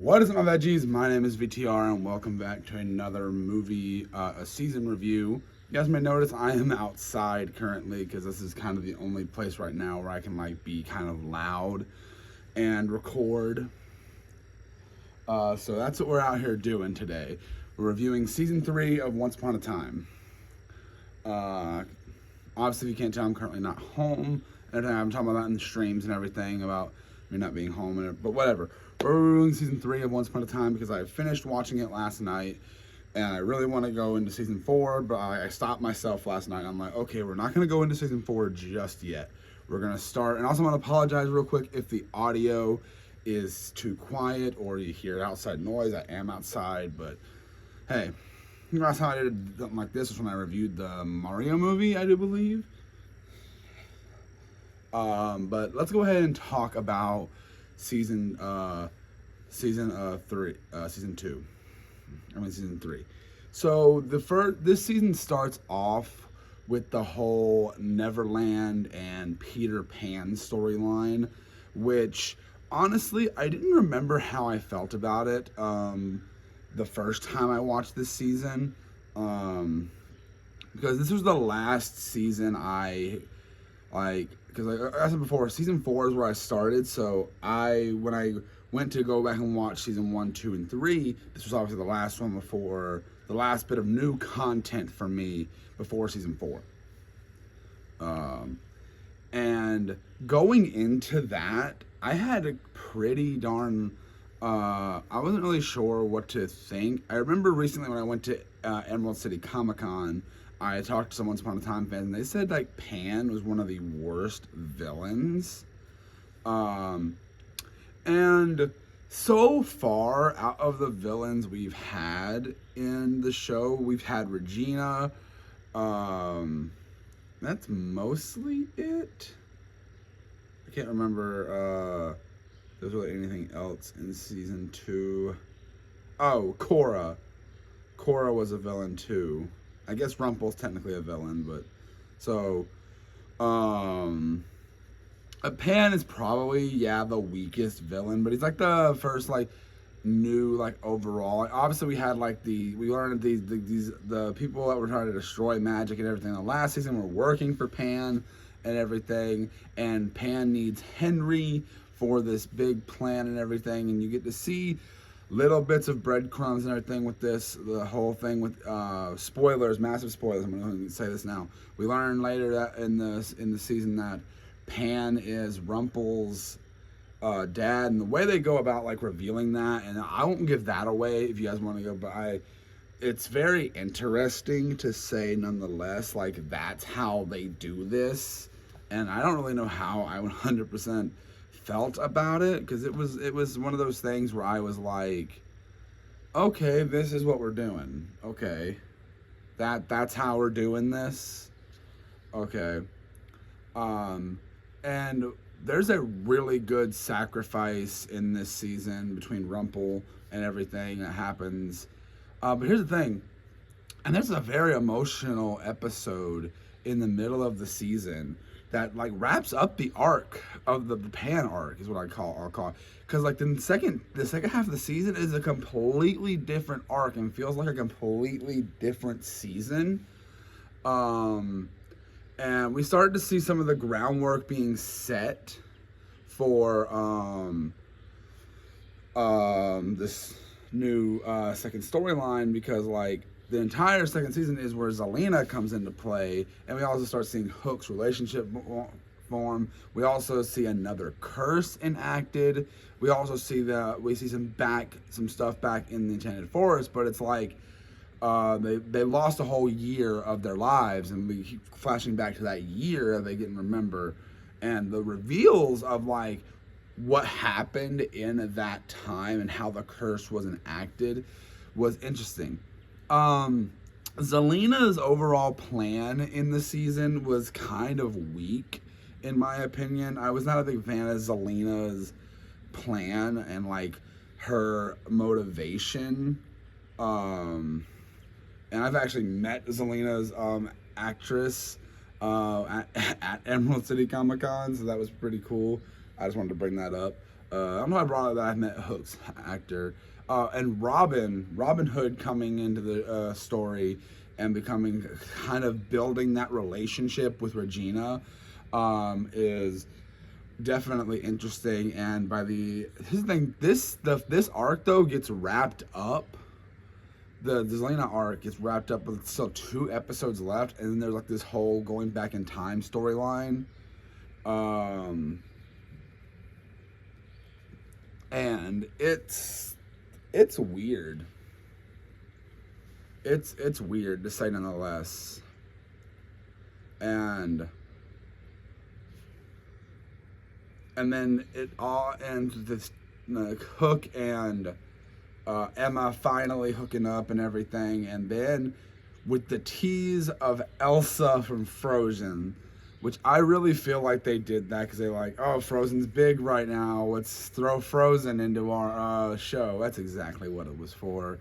What is up, my veggies? My name is VTR, and welcome back to another movie, a season review. You guys may notice I am outside currently because this is kind of the only place right now where I can be kind of loud and record. So that's what we're out here doing today. We're reviewing season 3 of Once Upon a Time. Obviously, if you can't tell, I'm currently not home. And I'm talking about that in the streams and everything about me not being home, but whatever. We're reviewing season 3 of Once Upon a Time because I finished watching it last night, and I really want to go into season 4, but I stopped myself last night. I'm like, okay, we're not going to go into season 4 just yet. We're going to start, and I also want to apologize real quick if the audio is too quiet or you hear outside noise. I am outside, but hey, last time I did something like this was when I reviewed the Mario movie, I do believe. But let's go ahead and talk about season 3. So this season starts off with the whole Neverland and Peter Pan storyline, which honestly I didn't remember how I felt about it the first time I watched this season, because this was the last season because like I said before, season 4 is where I started. So when I went to go back and watch season 1, 2, and 3, this was obviously the last one before the last bit of new content for me before season 4. And going into that, I had a pretty darn. I wasn't really sure what to think. I remember recently when I went to Emerald City Comic-Con, I talked to some Once Upon a Time fans, and they said Pan was one of the worst villains. And so far, out of the villains we've had in the show, we've had Regina. That's mostly it. I can't remember if there's really anything else in season 2. Oh, Cora. Cora was a villain too. I guess Rumple's technically a villain, but so Pan is probably the weakest villain, but he's the first new overall. Obviously we had we learned the people that were trying to destroy magic and everything in the last season were working for Pan and everything, and Pan needs Henry for this big plan and everything, and you get to see little bits of breadcrumbs and everything with the whole thing with spoilers, massive spoilers. I'm going to say this now. We learn later that in the season that Pan is Rumple's dad, and the way they go about revealing that, and I won't give that away if you guys want to go, but it's very interesting to say nonetheless. That's how they do this, and I don't really know how I 100% felt about it, because it was one of those things where I was like, okay, this is what we're doing. Okay, that's how we're doing this. Okay, and there's a really good sacrifice in this season between Rumple and everything that happens. But here's the thing, and there's a very emotional episode in the middle of the season that wraps up the arc of the Pan arc, is what I'll call it. Because the second half of the season is a completely different arc and feels like a completely different season. And we started to see some of the groundwork being set for this new second storyline, because the entire second season is where Zelena comes into play, and we also start seeing Hook's relationship form. We also see another curse enacted. We also see some stuff back in the Enchanted Forest, but it's they lost a whole year of their lives, and we keep flashing back to that year they didn't remember, and the reveals of what happened in that time and how the curse was enacted was interesting. Zelena's overall plan in the season was kind of weak, in my opinion. I was not a big fan of Zelena's plan and her motivation. And I've actually met Zelena's actress at Emerald City Comic Con, so that was pretty cool. I just wanted to bring that up. I don't know if I brought up that I met Hook's actor. And Robin Hood coming into the story and becoming kind of building that relationship with Regina is definitely interesting. And by this arc though gets wrapped up. The Zelena arc gets wrapped up, but it's still 2 episodes left, and then there's like this whole going back in time storyline. And it's weird. It's weird to say nonetheless. And then it all ends with this Hook and Emma finally hooking up and everything, and then with the tease of Elsa from Frozen, which I really feel like they did that because they're like, oh, Frozen's big right now, let's throw Frozen into our show. That's exactly what it was for.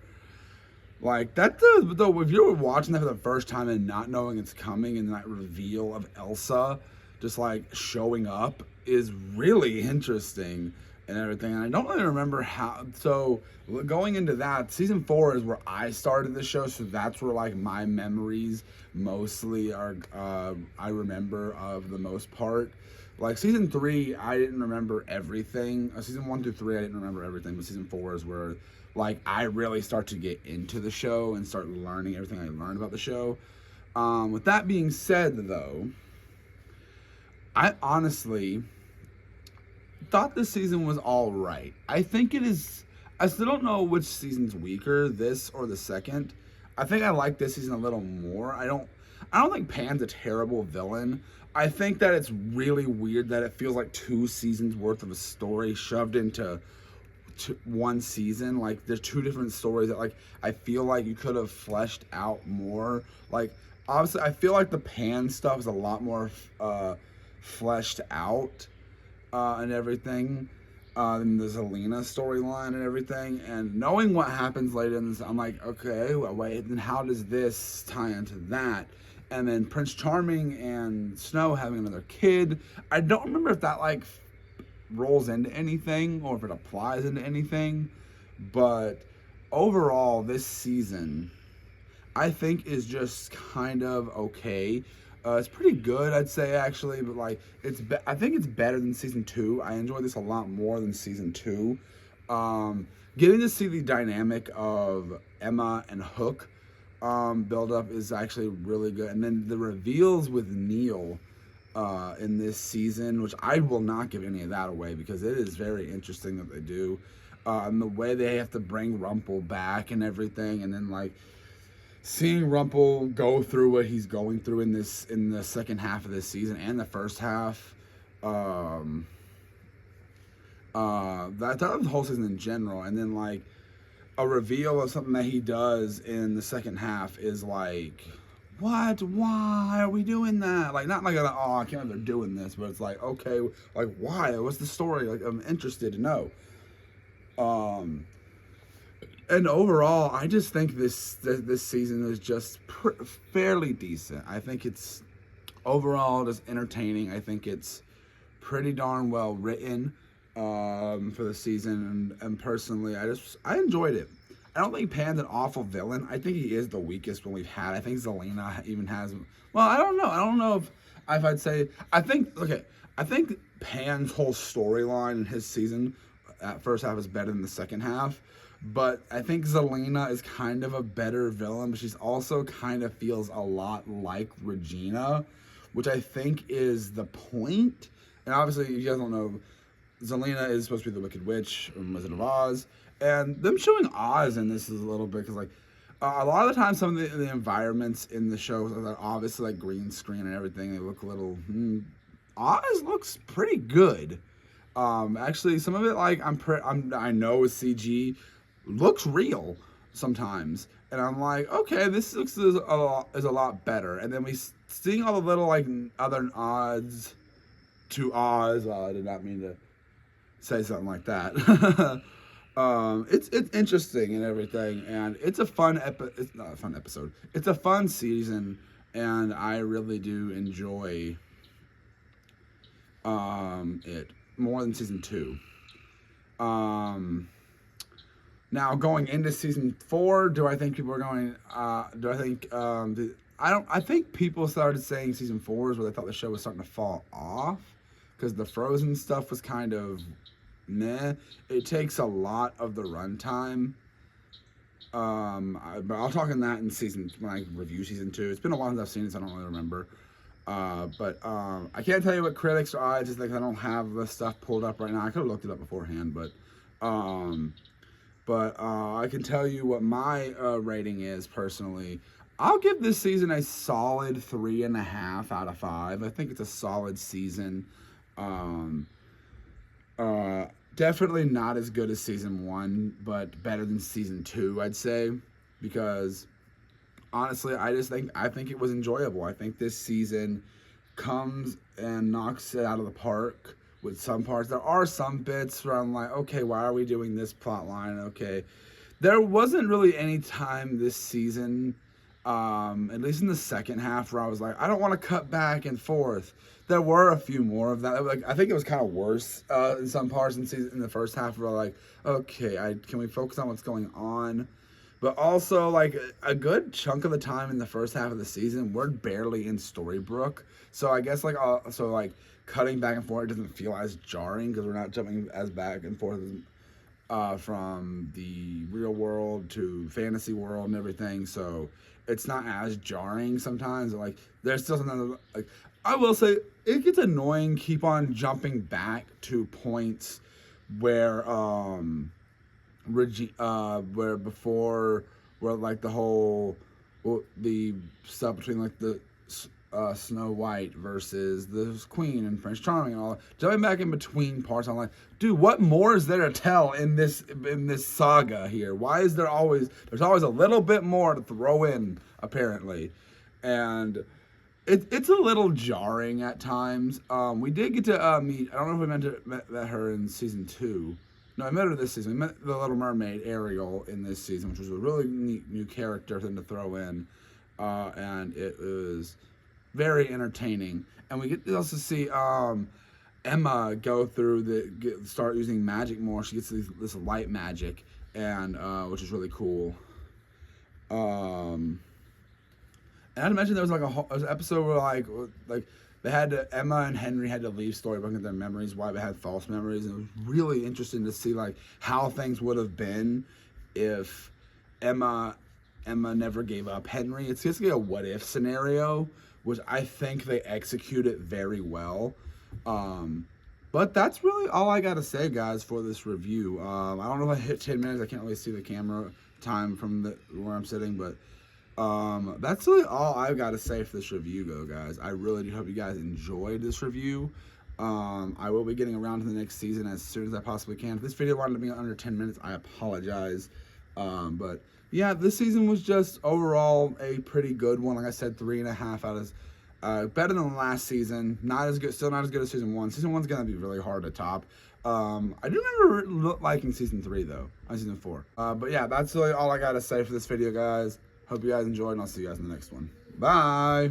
Like, that though, if you're watching that for the first time and not knowing it's coming, and that reveal of Elsa just like showing up is really interesting and everything. And I don't really remember how. So going into that, season 4 is where I started the show, so that's where like my memories mostly are. I remember of the most part. Like season 3, I didn't remember everything. Season 1 through 3, I didn't remember everything. But season 4 is where like I really start to get into the show and start learning everything I learned about the show. With that being said, though, I honestly thought this season was all right. I think it is. I still don't know which season's weaker, this or the second. I think I like this season a little more. I don't think Pan's a terrible villain. I think that it's really weird that it feels like 2 seasons worth of a story shoved into one season. Like there's 2 different stories that like I feel like you could have fleshed out more. Like obviously I feel like the Pan stuff is a lot more fleshed out and everything, and the Zelena storyline and everything, and knowing what happens later in this, I'm like, okay, well, wait, then how does this tie into that? And then Prince Charming and Snow having another kid, I don't remember if that like rolls into anything or if it applies into anything, but overall this season I think is just kind of okay. It's pretty good, I'd say, actually, but like I think it's better than season 2. I enjoy this a lot more than season 2. Getting to see the dynamic of Emma and Hook build up is actually really good, and then the reveals with Neil in this season, which I will not give any of that away because it is very interesting that they do, and the way they have to bring Rumpel back and everything, and then like seeing Rumpel go through what he's going through in the second half of this season and the first half, that the whole season in general, and then like a reveal of something that he does in the second half is like, what? Why are we doing that? Like not like oh I can't believe they're doing this, but it's like okay, like why? What's the story? Like I'm interested to know. And overall, I just think this season is just fairly decent. I think it's overall just entertaining. I think it's pretty darn well written for the season, and personally, I enjoyed it. I don't think Pan's an awful villain. I think he is the weakest one we've had. I think Zelena even has. Well, I don't know. I don't know if I'd say. I think Pan's whole storyline in his season, that first half, is better than the second half. But I think Zelena is kind of a better villain, but she's also kind of feels a lot like Regina, which I think is the point. And obviously, if you guys don't know, Zelena is supposed to be the Wicked Witch from Wizard of Oz. And them showing Oz in this is a little bit, because like, a lot of the time, some of the environments in the show are obviously like green screen and everything. They look a little, Oz looks pretty good. Actually, some of it, like, I know is CG, looks real sometimes, and I'm like, okay, this looks is a lot better. And then we seeing all the little like other nods to Oz. I did not mean to say something like that. It's interesting and everything, and it's a fun it's not a fun episode. It's a fun season, and I really do enjoy it more than season 2. Now going into season 4, do I think people are going? Do I think? I don't. I think people started saying season 4 is where they thought the show was starting to fall off, because the Frozen stuff was kind of meh. It takes a lot of the runtime. But I'll talk on that in season when I review season 2. It's been a while since I've seen it, so I don't really remember. But I can't tell you what critics are. I just like I don't have the stuff pulled up right now. I could have looked it up beforehand, but I can tell you what my rating is personally. I'll give this season a solid 3.5 out of 5. I think it's a solid season. Definitely not as good as season 1, but better than season 2, I'd say, because honestly, I think it was enjoyable. I think this season comes and knocks it out of the park with some parts. There are some bits where I'm like, okay, why are we doing this plot line? Okay, there wasn't really any time this season, at least in the second half, where I was like, I don't want to cut back and forth. There were a few more of that. Like, I think it was kind of worse in some parts in the first half. Where like, okay, can we focus on what's going on? But also, like, a good chunk of the time in the first half of the season, we're barely in Storybrooke. So I guess, like, cutting back and forth doesn't feel as jarring because we're not jumping as back and forth from the real world to fantasy world and everything. So it's not as jarring sometimes. Like, there's still something, like, I will say, it gets annoying keep on jumping back to points where, like the stuff between like the Snow White versus the Queen and Prince Charming and all that, jumping back in between parts. I'm like, dude, what more is there to tell in this saga here? Why is there's always a little bit more to throw in, apparently, and it's a little jarring at times. We did get to meet, I don't know if we met her in season 2. No, I met her this season. We met the Little Mermaid, Ariel, in this season, which was a really neat new character thing to throw in. And it was very entertaining. And we get to also see Emma go through start using magic more. She gets this light magic, and which is really cool. And I had to mention there was an episode where like they had Emma and Henry had to leave Storybrooke and their memories, why they had false memories, and it was really interesting to see like how things would have been if Emma never gave up Henry. It's basically a what if scenario, which I think they executed very well. But that's really all I gotta say, guys, for this review. I don't know if I hit 10 minutes. I can't really see the camera time from where I'm sitting, but that's really all I've got to say for this review, though, guys. I really do hope you guys enjoyed this review. I will be getting around to the next season as soon as I possibly can. If this video wanted to be under 10 minutes, I apologize. But yeah, this season was just overall a pretty good one. Like I said, 3.5 out of better than the last season. Not as good, still not as good as season 1. Season 1's gonna be really hard to top. I do remember liking season 3 though, on season 4. But yeah, that's really all I gotta say for this video, guys. Hope you guys enjoyed, and I'll see you guys in the next one. Bye!